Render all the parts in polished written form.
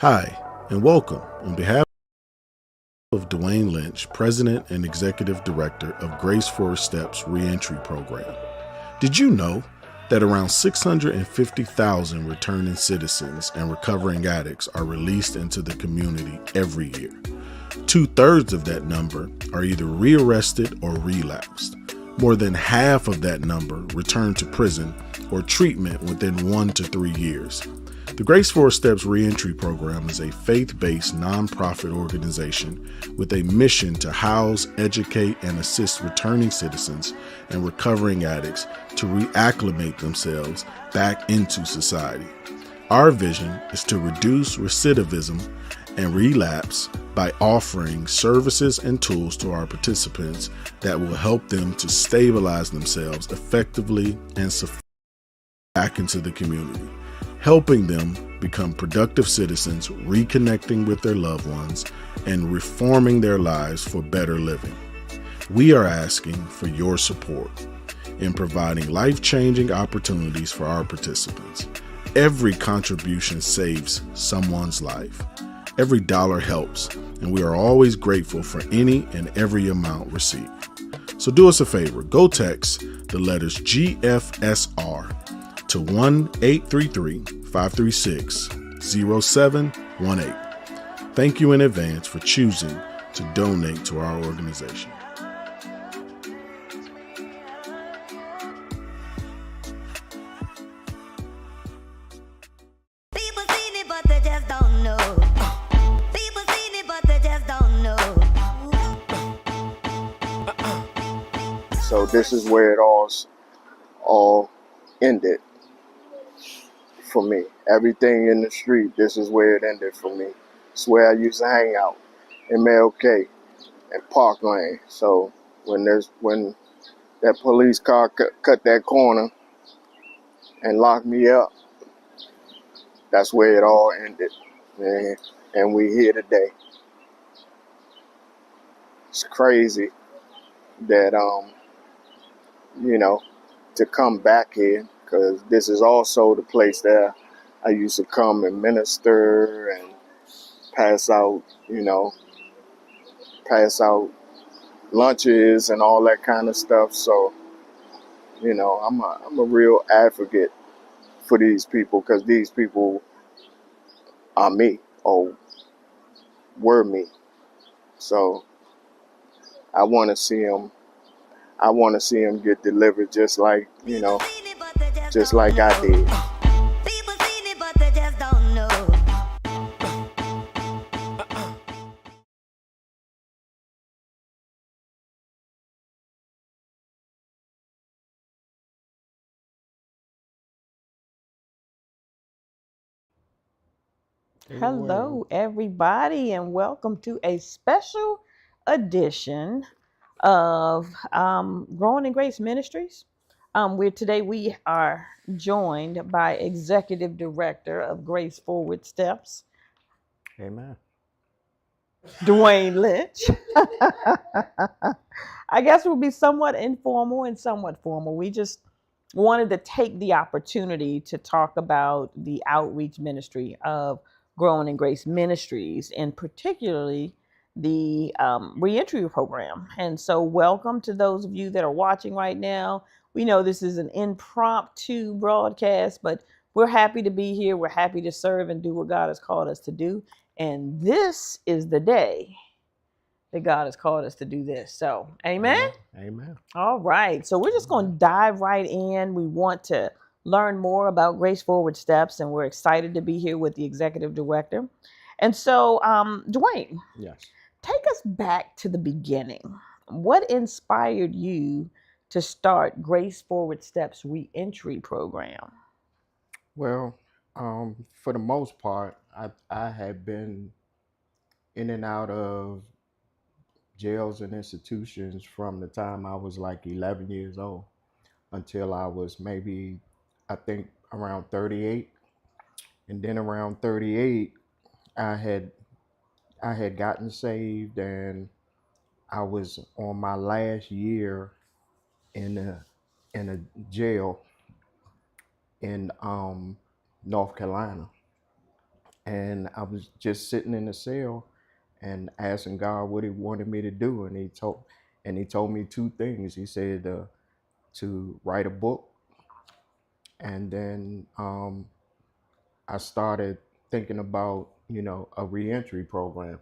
Hi, and welcome on behalf of Dwain Lynch, President and Executive Director of Grace Forward Steps Reentry Program. Did you know that around 650,000 returning citizens and recovering addicts are released into the community every year? Two-thirds of that number are either rearrested or relapsed. More than half of that number return to prison or treatment within 1 to 3 years. The Grace Forward Steps Reentry Program is a faith-based nonprofit organization with a mission to house, educate, and assist returning citizens and recovering addicts to reacclimate themselves back into society. Our vision is to reduce recidivism and relapse by offering services and tools to our participants that will help them to stabilize themselves effectively and safely back into the community, helping them become productive citizens, reconnecting with their loved ones, and reforming their lives for better living. We are asking for your support in providing life-changing opportunities for our participants. Every contribution saves someone's life. Every dollar helps, and we are always grateful for any and every amount received. So do us a favor, go text the letters GFSR to 1-833-536-0718. Thank you in advance for choosing to donate to our organization. People seen it, but they just don't know. People seen it, but they just don't know. So this is where it all ended for me. Everything in the street, this is where it ended for me. It's where I used to hang out, MLK and Park Lane. So when that police car cut that corner and locked me up, that's where it all ended. And we here today. It's crazy that to come back here, because this is also the place that I used to come and minister and pass out lunches and all that kind of stuff. So, I'm a real advocate for these people, because these people are me or were me. So I want to see them. I want to see them get delivered just like I did. People seen it, but they just don't know. Hello, everybody, and welcome to a special edition of Growing in Grace Ministries. Today we are joined by Executive Director of Grace Forward Steps, Amen. Dwain Lynch. I guess we'll be somewhat informal and somewhat formal. We just wanted to take the opportunity to talk about the outreach ministry of Growing in Grace Ministries, and particularly the reentry program. And so welcome to those of you that are watching right now. We know this is an impromptu broadcast, but we're happy to be here. We're happy to serve and do what God has called us to do. And this is the day that God has called us to do this. So, amen. Amen. All right. So we're just going to dive right in. We want to learn more about Grace Forward Steps, and we're excited to be here with the executive director. And so, Dwain, Yes. take us back to the beginning. What inspired you to start Grace Forward Steps Reentry Program? Well, for the most part, I had been in and out of jails and institutions from the time I was like 11 years old until I was maybe, I think, around 38. And then around 38, I had I had gotten saved, and I was on my last year in a jail in North Carolina. And I was just sitting in the cell and asking God what He wanted me to do, and He told me two things. He said to write a book, and then I started thinking about a reentry program,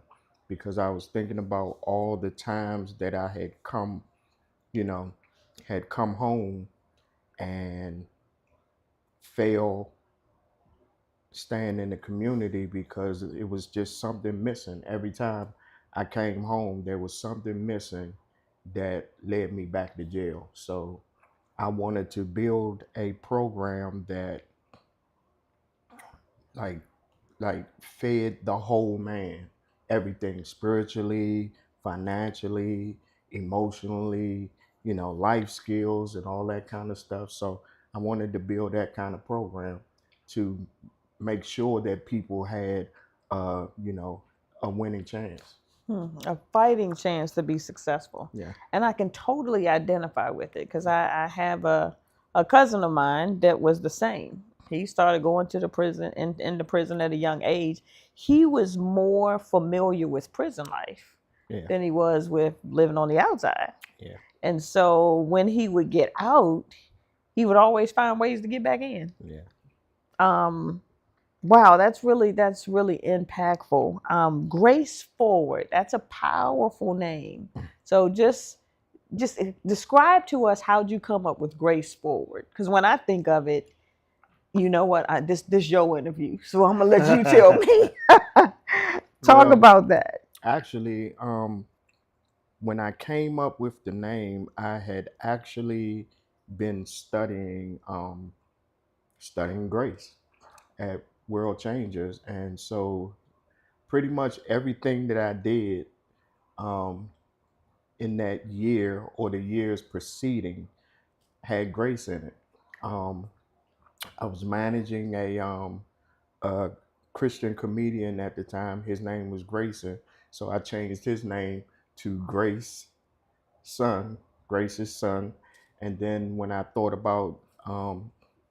because I was thinking about all the times that I you know, had come home and failed staying in the community, because it was just something missing. Every time I came home, there was something missing that led me back to jail. So I wanted to build a program that like fed the whole man, everything, spiritually, financially, emotionally, life skills and all that kind of stuff. So I wanted to build that kind of program to make sure that people had a winning chance. A fighting chance to be successful. Yeah. And I can totally identify with it because I have a cousin of mine that was the same. He started going to the prison in the prison at a young age. He was more familiar with prison life Yeah. than he was with living on the outside. Yeah. And so when he would get out, he would always find ways to get back in. Yeah. Wow, that's really impactful. Grace Forward, that's a powerful name. So just describe to us how'd you come up with Grace Forward? Because when I think of it, you know what? This your interview, so I'm gonna let you tell me. Talk Well, about that. actually, when I came up with the name, I had actually been studying grace at World Changers, and so pretty much everything that I did um, in that year or the years preceding had grace in it. Um, I was managing a Christian comedian at the time. His name was Grayson, so I changed his name to Son, Grace's son. And then when I thought about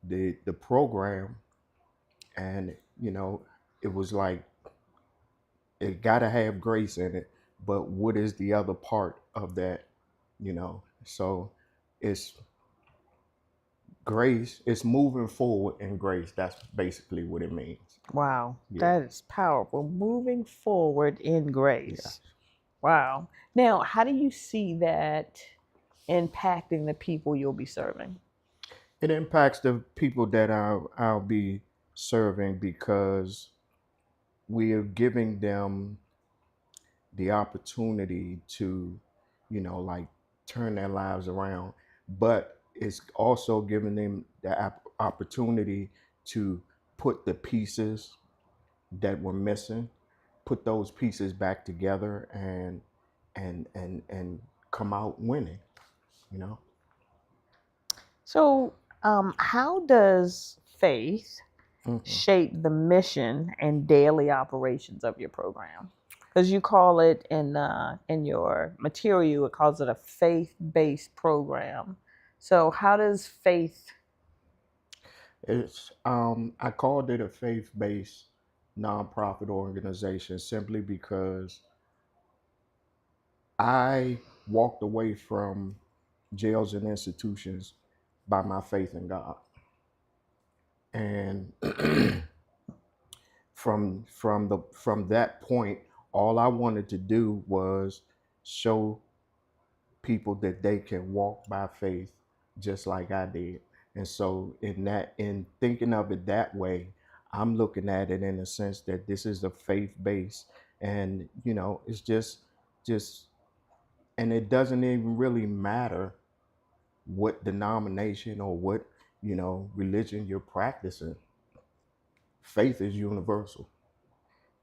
the program, and it was like it got to have grace in it, but what is the other part of that? So it's grace. It's moving forward in grace. That's basically what it means. Wow, Yeah. that is powerful. Moving forward in Yeah. grace. Wow. Now, how do you see that impacting the people you'll be serving? It impacts the people that I'll be serving, because we are giving them the opportunity to, like, turn their lives around, but it's also giving them the opportunity to put the pieces that were missing, put those pieces back together, and come out winning. You know. So, how does faith Mhm. shape the mission and daily operations of your program? Because you call it in your material, it calls it a faith-based program. So, how does faith? It's I called it a faith-based nonprofit organization simply because I walked away from jails and institutions by my faith in God. And from that point, all I wanted to do was show people that they can walk by faith just like I did. And so in thinking of it that way, I'm looking at it in a sense that this is a faith base, and it's just and it doesn't even really matter what denomination or what religion you're practicing. Faith is universal.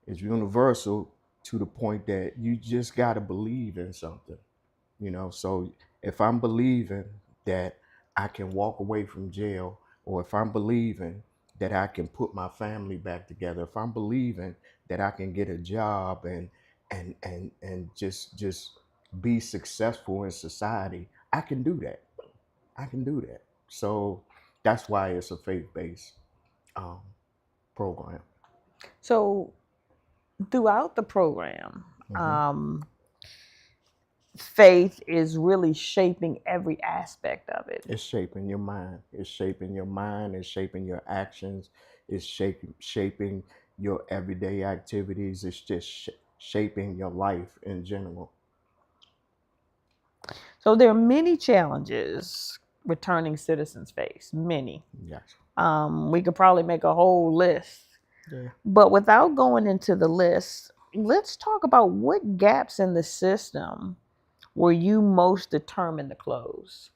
It's universal to the point that you just got to believe in something. So if I'm believing that I can walk away from jail, or if I'm believing that I can put my family back together, if I'm believing that I can get a job and just be successful in society, I can do that. I can do that. So that's why it's a faith-based um, program. So throughout the program, Hmm. faith is really shaping every aspect of it. It's shaping your mind. It's shaping your mind. It's shaping your actions. It's shaping your everyday activities. It's just shaping your life in general. So there are many challenges returning citizens face, many. Yes. We could probably make a whole list. Yeah. But without going into the list, let's talk about what gaps in the system were you most determined to close?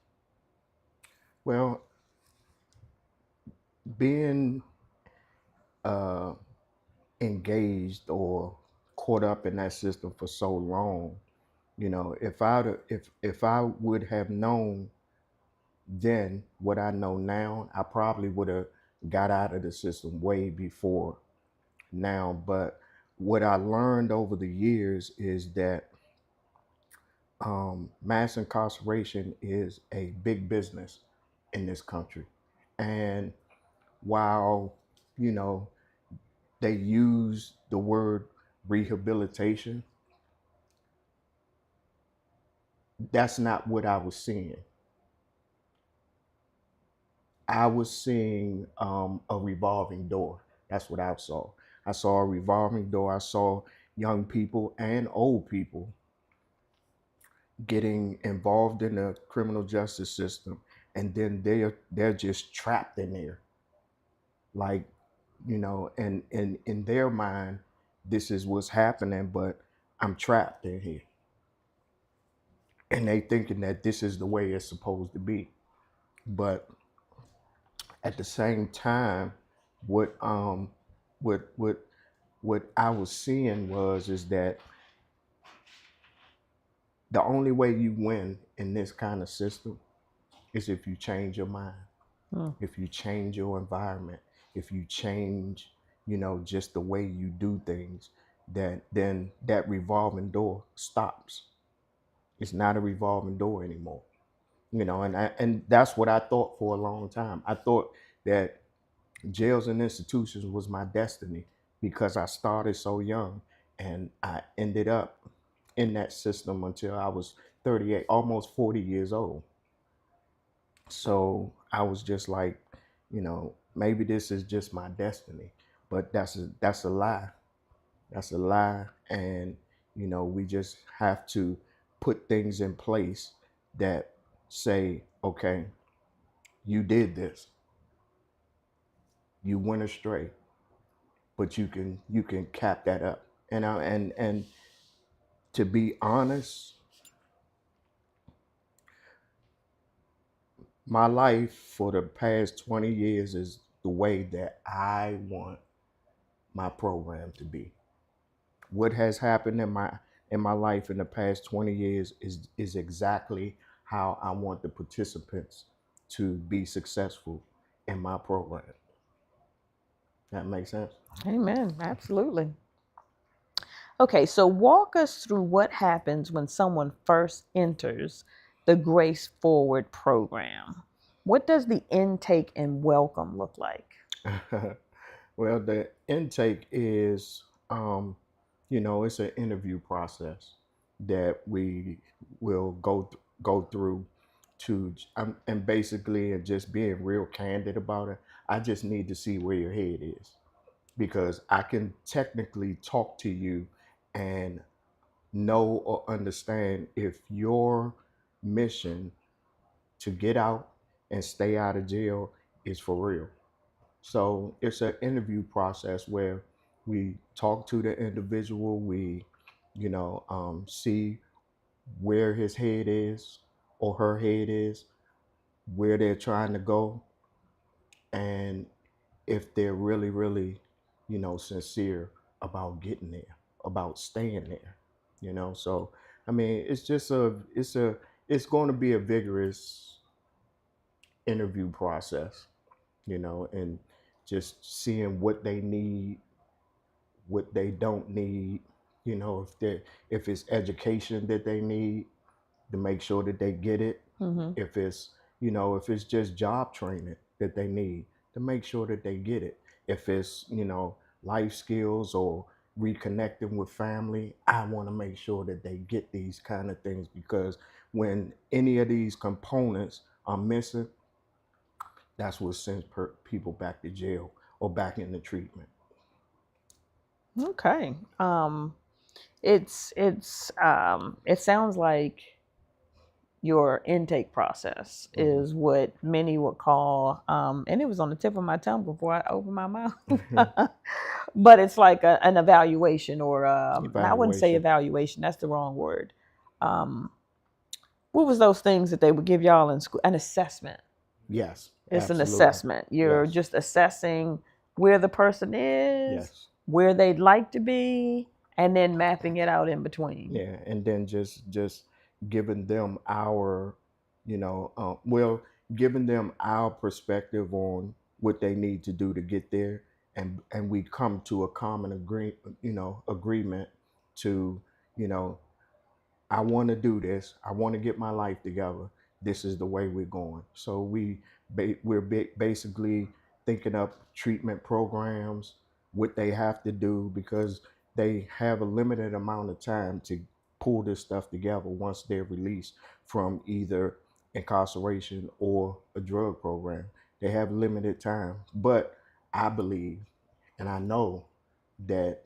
Well, being uh, engaged or caught up in that system for so long, if I would have known then what I know now, I probably would have got out of the system way before now. But what I learned over the years is that mass incarceration is a big business in this country. And while, you know, they use the word rehabilitation, that's not what I was seeing. I was seeing a revolving door. That's what I saw. I saw a revolving door. I saw young people and old people getting involved in the criminal justice system, and then they're just trapped in there, like, and in their mind, this is what's happening, but I'm trapped in here, and they thinking that this is the way it's supposed to be. But at the same time, what um what what what I was seeing was is that the only way you win in this kind of system is if you change your mind, Hmm. if you change your environment, if you change, just the way you do things, that then that revolving door stops. It's not a revolving door anymore. And that's what I thought for a long time. I thought that jails and institutions was my destiny because I started so young and I ended up in that system until I was 38, almost 40 years old. So I was just like, maybe this is just my destiny, but that's a lie. That's a lie. And, we just have to put things in place that say, okay, you did this, you went astray, but you can cap that up. And to be honest, my life for the past 20 years is the way that I want my program to be. What has happened in my life in the past 20 years is exactly how I want the participants to be successful in my program. That makes sense. Amen. Absolutely. Okay, so walk us through what happens when someone first enters the Grace Forward program. What does the intake and welcome look like? Well, the intake is, it's an interview process that we will go through and basically, and just being real candid about it, I just need to see where your head is, because I can technically talk to you and know or understand if your mission to get out and stay out of jail is for real. So it's an interview process where we talk to the individual, we, see where his head is or her head is, where they're trying to go, and if they're really, really, sincere about getting there, about staying there, So, I mean, it's going to be a vigorous interview process, and just seeing what they need, what they don't need, if it's education that they need, to make sure that they get it. Mm-hmm. If it's just job training that they need, to make sure that they get it. If it's, life skills or reconnecting with family, I want to make sure that they get these kind of things, because when any of these components are missing, that's what sends people back to jail or back into treatment. Okay. It sounds like your intake process Mhm. is what many would call, and it was on the tip of my tongue before I opened my mouth. But it's like an evaluation, or I wouldn't say Evaluation. evaluation. That's the wrong word. Um, what was those things that they would give y'all in school? An assessment. Yes, It's an absolutely. assessment. You're Yes, just assessing where the person is, yes. where they'd like to be, and then mapping it out in between. Yeah, and then just giving them our, well, giving them our perspective on what they need to do to get there, and we come to a common agreement to, you know, I want to do this. I want to get my life together. This is the way we're going. So we're basically thinking up treatment programs, what they have to do, because they have a limited amount of time to pull this stuff together once they're released from either incarceration or a drug program. They have limited time, but I believe and I know that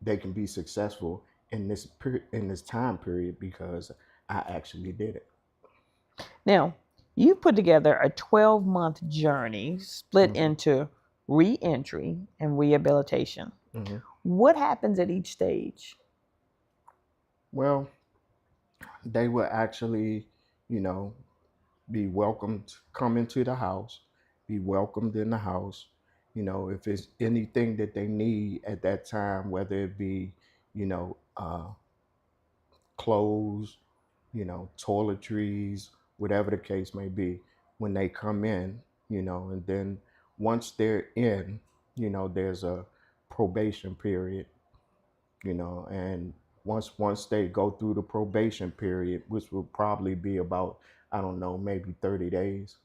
they can be successful in this time period, because I actually did it. Now, you put together a 12-month journey split Hmm. into reentry and rehabilitation. Hmm. What happens at each stage? Well, they will actually, you know, be welcomed, come into the house, be welcomed in the house. If it's anything that they need at that time, whether it be, you know, clothes, toiletries, whatever the case may be, when they come in, and then once they're in, there's a probation period, and once they go through the probation period, which will probably be about, I don't know, maybe 30 days,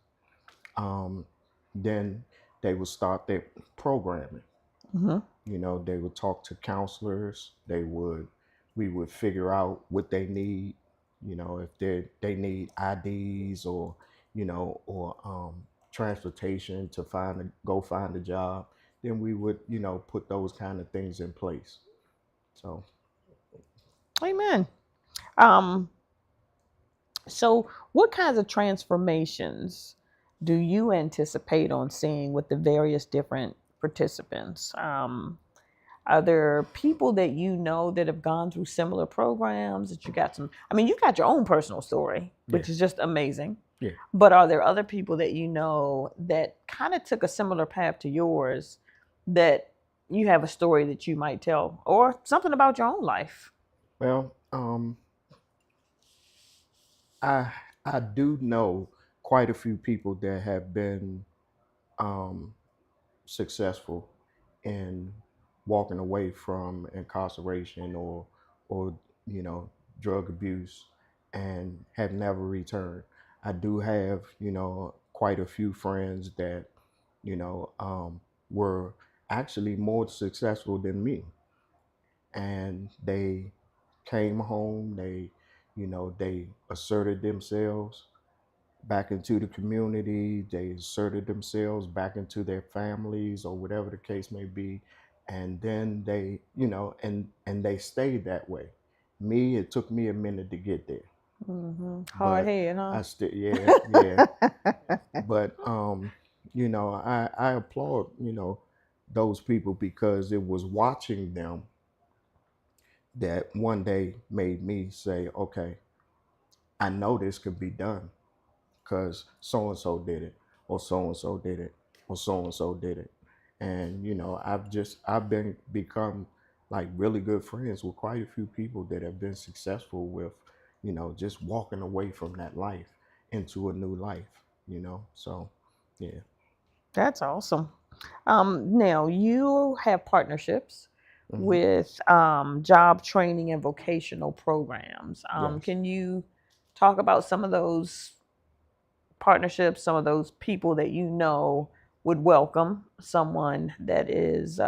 um, then they will start their programming. Hmm. They would talk to counselors. We would figure out what they need. If they need IDs, or transportation to go find a job, then we would put those kind of things in place. So Amen. Um, so, what kinds of transformations do you anticipate on seeing with the various different participants? Are there people that you know that have gone through similar programs that you got some? I mean, you got your own personal story, yeah, which is just amazing. yeah. But are there other people that you know that kind of took a similar path to yours, that you have a story that you might tell, or something about your own life? Well, I I do know quite a few people that have been um, successful in walking away from incarceration, or you know drug abuse, and have never returned. I do have quite a few friends that were actually more successful than me, and they came home. They asserted themselves back into the community. They inserted themselves back into their families, or whatever the case may be. And then and they stayed that way. Me, it took me a minute to get there, Hard but head, huh? I still, yeah, yeah. But I applaud, those people, because it was watching them that one day made me say, okay, I know this could be done, because so and so did it, or so and so did it, or so and so did it. And I've been become like really good friends with quite a few people that have been successful with, just walking away from that life into a new life. So yeah. That's awesome. Now, you have partnerships Hmm. with job training and vocational programs. Yes. Can you talk about some of those partnerships, some of those people that you know would welcome someone that is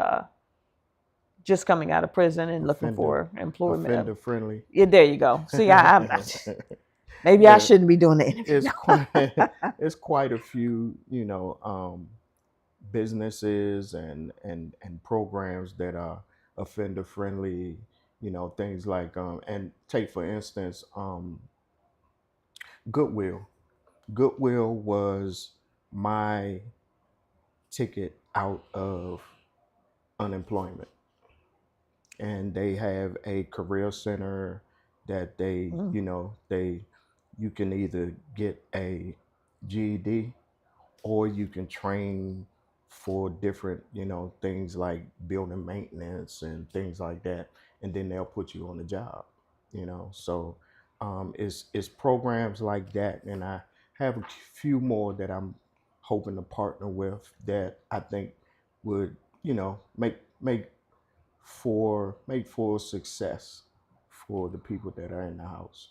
just coming out of prison and looking for employment. Offender friendly. Yeah, there you go. See, maybe I shouldn't be doing the interview. It's quite a few, businesses and programs that are offender friendly. Things like and take for instance, Goodwill. Goodwill was my ticket out of unemployment, and they have a career center that you can either get a GED or you can train for different things like building maintenance and things like that, and then they'll put you on the job. So it's programs like that, and I have a few more that I'm hoping to partner with that I think would make for success for the people that are in the house.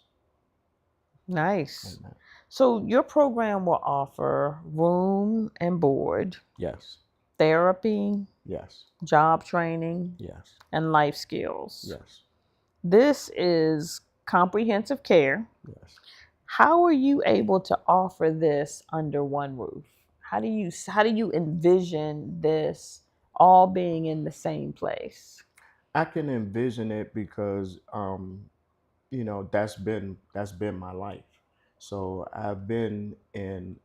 Nice. And, So your program will offer room and board, yes, therapy, yes, job training, yes, and life skills. yes, This is comprehensive care. yes. How are you able to offer this under one roof? How do you envision this all being in the same place? I can envision it because that's been my life. So I've been in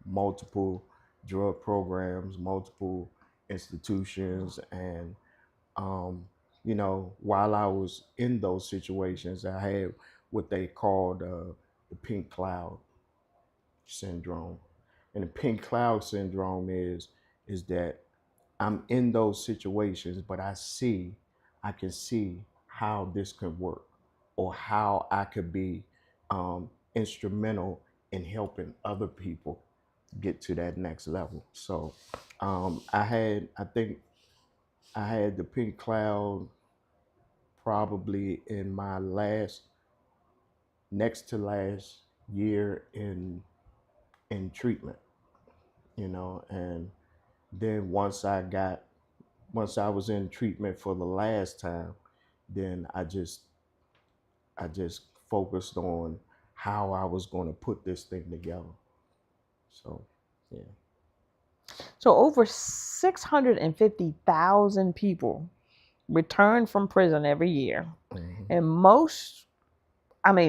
multiple drug programs, multiple institutions, and while I was in those situations, I had what they called the pink cloud syndrome. And the pink cloud syndrome is that I'm in those situations, but I can see how this could work, or how I could be instrumental in helping other people get to that next level. So I think I had the pink cloud probably in my next to last year in treatment, and then once I was in treatment for the last time, then I just focused on how I was going to put this thing together. So, yeah. So over 650,000 people return from prison every year. Mhm. And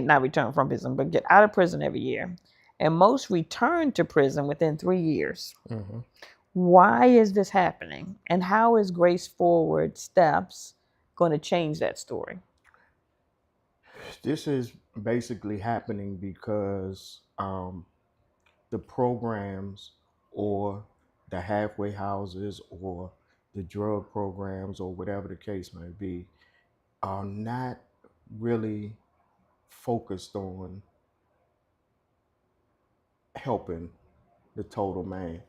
not return from prison, but get out of prison every year. And most return to prison within 3 years. Mhm. Why is this happening? And how is Grace Forward Steps going to change that story? This is basically happening because the programs, or the halfway houses, or the drug programs, or whatever the case may be, are not really focused on helping the total man.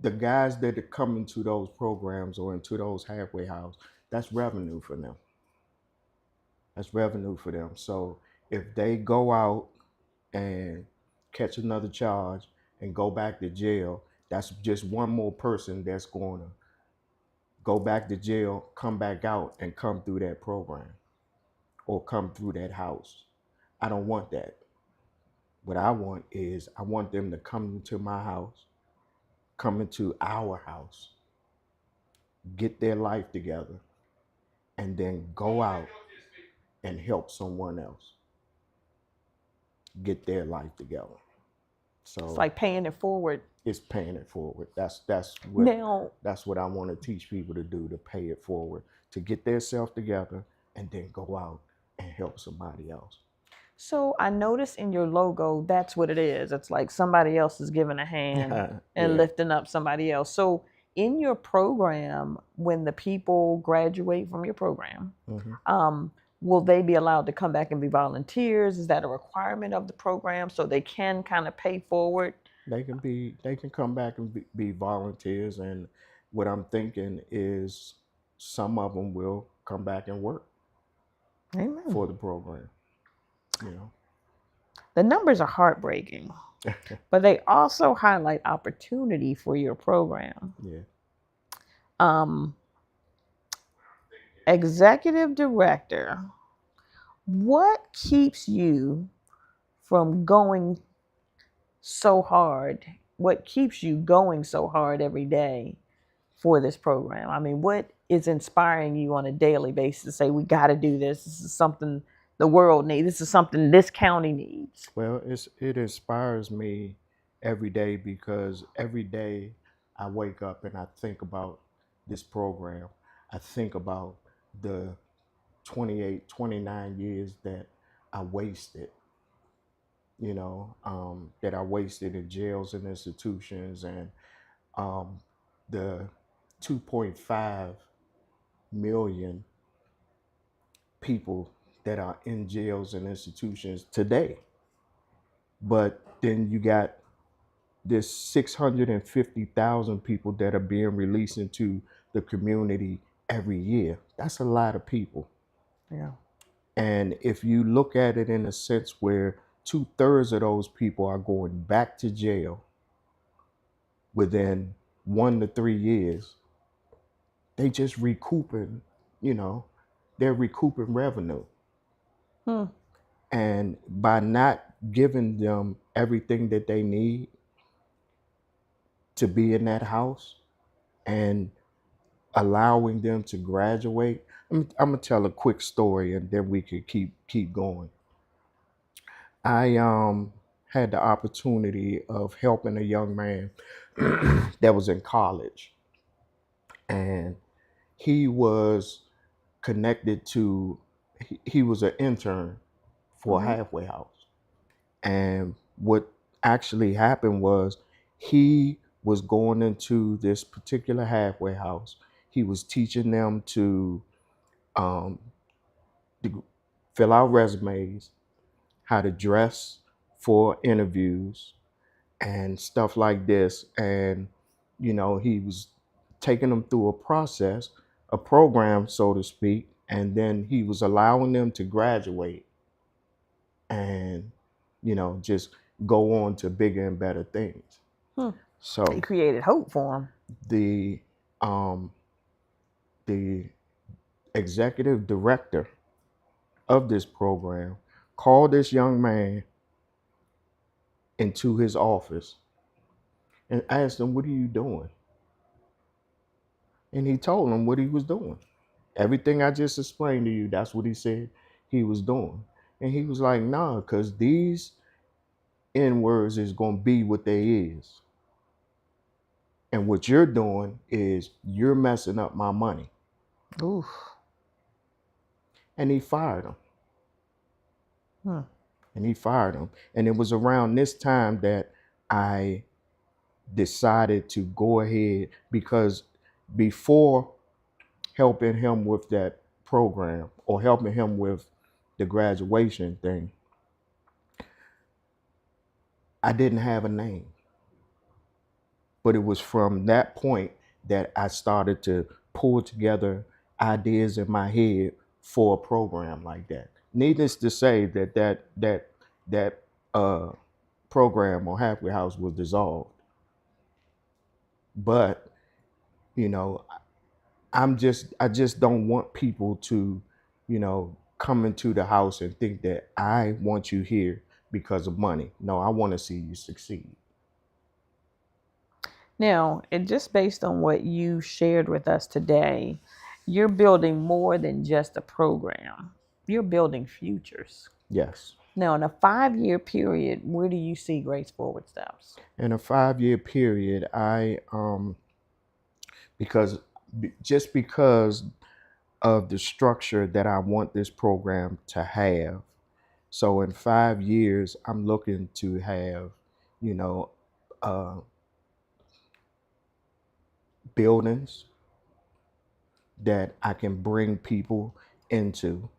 The guys that are coming to those programs or into those halfway houses, that's revenue for them. That's revenue for them. So if they go out and catch another charge and go back to jail, that's just one more person that's going to go back to jail, come back out, and come through that program or come through that house. I don't want that. What I want them to come into my house, come into our house, get their life together, and then go out and help someone else get their life together. So It's like paying it forward. it's paying it forward. That's Now, what I want to teach people to do, to pay it forward, to get themselves together and then go out and help somebody else. so I noticed in your logo, that's what it is. It's like somebody else is giving a hand and Yeah. lifting up somebody else. So in your program, when the people graduate from your program, Mhm. will they be allowed to come back and be volunteers? Is that a requirement of the program so they can kind of pay forward? They can come back and be volunteers, and what I'm thinking is some of them will come back and work Amen. for the program. You know. The numbers are heartbreaking. but they also highlight opportunity for your program. Yeah. Um, Executive director, what keeps you from going so hard? What keeps you going so hard every day for this program? I mean, what is inspiring you on a daily basis to say, we got to do this? This is something the world needs. This is something this county needs. Well, it inspires me every day because every day I wake up and I think about this program. I think about the 28, 29 years that I wasted, that I wasted in jails and institutions, and the 2.5 million people that are in jails and institutions today. But then you got this 650,000 people that are being released into the community every year. That's a lot of people. Yeah. And if you look at it in a sense where 2/3 of those people are going back to jail within 1 to 3 years, they just recouping, you know, they're recouping revenue. Hmm. And by not giving them everything that they need to be in that house and allowing them to graduate, I'm gonna tell a quick story and then we could keep going. I had the opportunity of helping a young man that was in college, and he was connected to he was an intern for a Mhm. halfway house. And what actually happened was he was going into this particular halfway house. He was teaching them um, to fill out resumes, how to dress for interviews, and stuff like this. And, he was taking them through a process, a program, so to speak. And then he was allowing them to graduate and, just go on to bigger and better things. Hmm. He So created hope for him. the um, the executive director of this program called this young man into his office and asked him, "What are you doing?" And he told him what he was doing. Everything I just explained to you, that's what he said he was doing. And he was like, "Nah, because these N words is going to be what they is. And what you're doing is you're messing up my money." Oof. And he fired him. Hmm. And he fired him. And it was around this time that I decided to go ahead, because before helping him with that program or helping him with the graduation thing, I didn't have a name. But it was from that point that I started to pull together ideas in my head for a program like that. Needless to say that uh, program or halfway house was dissolved. But you know, I just don't want people to, come into the house and think that I want you here because of money. No, I want to see you succeed. Now, and just based on what you shared with us today, you're building more than just a program. You're building futures. Yes. Now, in a 5-year period, where do you see Grace Forward Steps? In a 5-year period, I because just because of the structure that I want this program to have. So in 5 years, I'm looking to have, you know, uh, buildings that I can bring people into,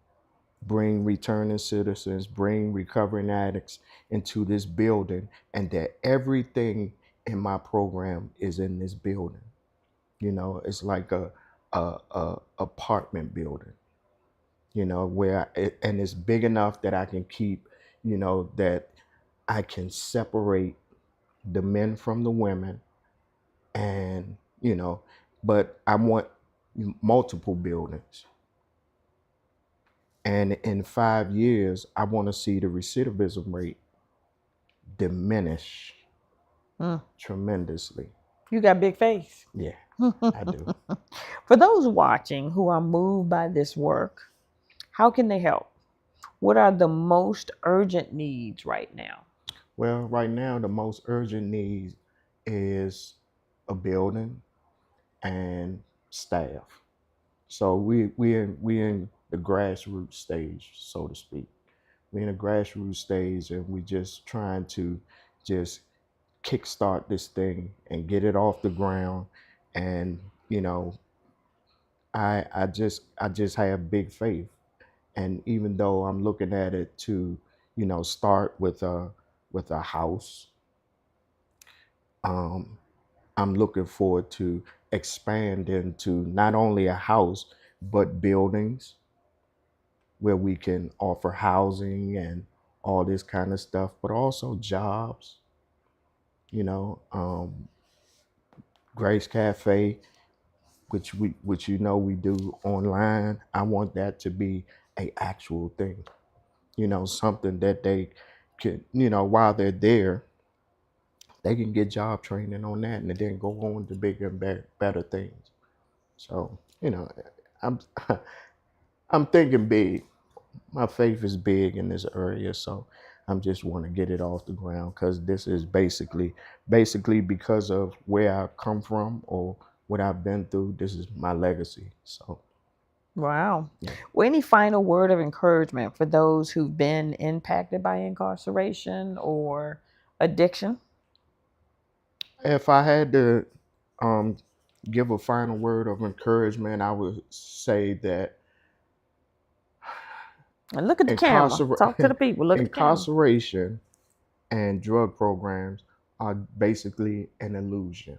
bring returning citizens, bring recovering addicts into this building, and that everything in my program is in this building. It's like a apartment building. Where and it's big enough that I can keep, that I can separate the men from the women, and but I want multiple buildings. And in 5 years, I want to see the recidivism rate diminish tremendously. You got big faith. Yeah, I do. For those watching who are moved by this work, how can they help? What are the most urgent needs right now? Well, right now, the most urgent need is a building and staff. So we in the grassroots stage, so to speak. We're in a grassroots stage, and we just trying to just kickstart this thing and get it off the ground. And I just have big faith. And even though I'm looking at it to start with a house, I'm looking forward to expand into not only a house but buildings where we can offer housing and all this kind of stuff, but also jobs. Grace Cafe, which we do online. I want that to be a actual thing. Something that they can, while they're there, they can get job training on that, and then go on to bigger and better things. So, I'm I'm thinking big. My faith is big in this area, so I'm just want to get it off the ground, because this is basically because of where I come from or what I've been through. This is my legacy. So, Wow. yeah. Well, any final word of encouragement for those who've been impacted by incarceration or addiction? If I had to give a final word of encouragement, I would say that And look at the camera. Talk to the people. Look at the camera. incarceration and drug programs are basically an illusion.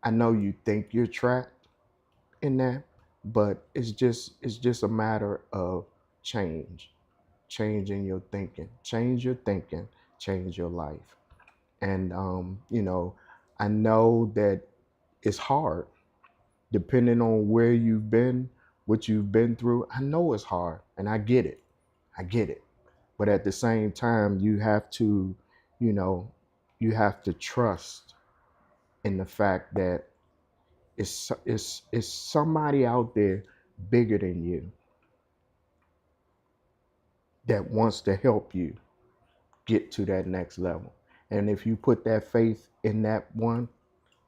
I know you think you're trapped in that, but it's just a matter of changing your thinking. Change your thinking, change your life. And I know that it's hard depending on where you've been, what you've been through. I know it's hard, and I get it. But at the same time, you have to trust in the fact that it's somebody out there bigger than you that wants to help you get to that next level. And if you put that faith in that one,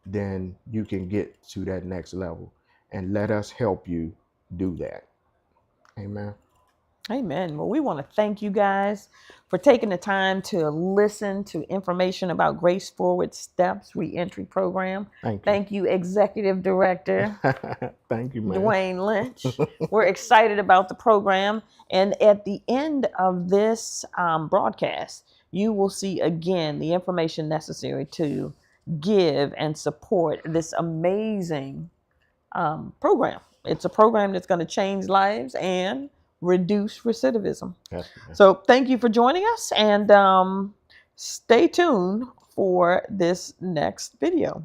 then you can get to that next level. And let us help you do that. Amen. Amen. Well, we want to thank you guys for taking the time to listen to information about Grace Forward Steps Reentry Program. Thank you, Executive Director Thank you, man. Dwain Lynch. We're excited about the program. And at the end of this broadcast, you will see again the information necessary to give and support this amazing program. It's a program that's going to change lives and reduce recidivism. Yes, So thank you for joining us, and stay tuned for this next video.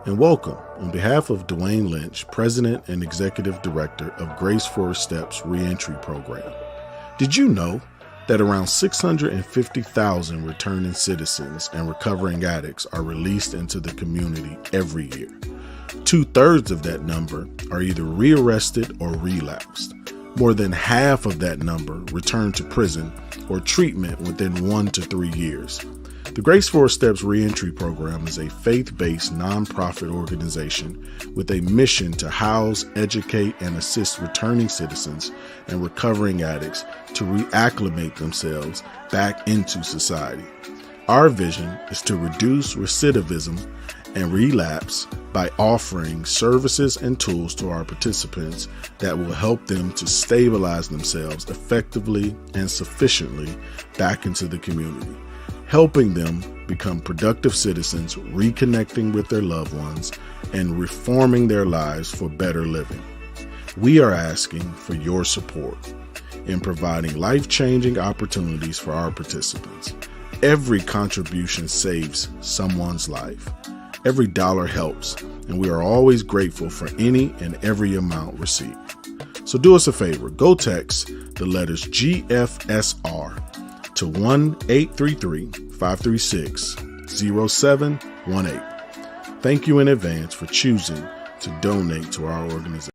And welcome on behalf of Dwain Lynch, President and Executive Director of Grace Forward Steps Reentry Program. Did you know that around 650,000 returning citizens and recovering addicts are released into the community every year. 2/3 of that number are either rearrested or relapsed. More than half of that number return to prison or treatment within 1 to 3 years. The Grace 4 Steps Reentry Program is a faith-based nonprofit organization with a mission to house, educate, and assist returning citizens and recovering addicts to reacclimate themselves back into society. Our vision is to reduce recidivism and relapse by offering services and tools to our participants that will help them to stabilize themselves effectively and sufficiently back into the community, helping them become productive citizens, reconnecting with their loved ones, and reforming their lives for better living. We are asking for your support in providing life-changing opportunities for our participants. Every contribution saves someone's life. Every dollar helps, and we are always grateful for any and every amount received. So do us a favor, go text the letters GFSR to 1-833-536-0718. Thank you in advance for choosing to donate to our organization.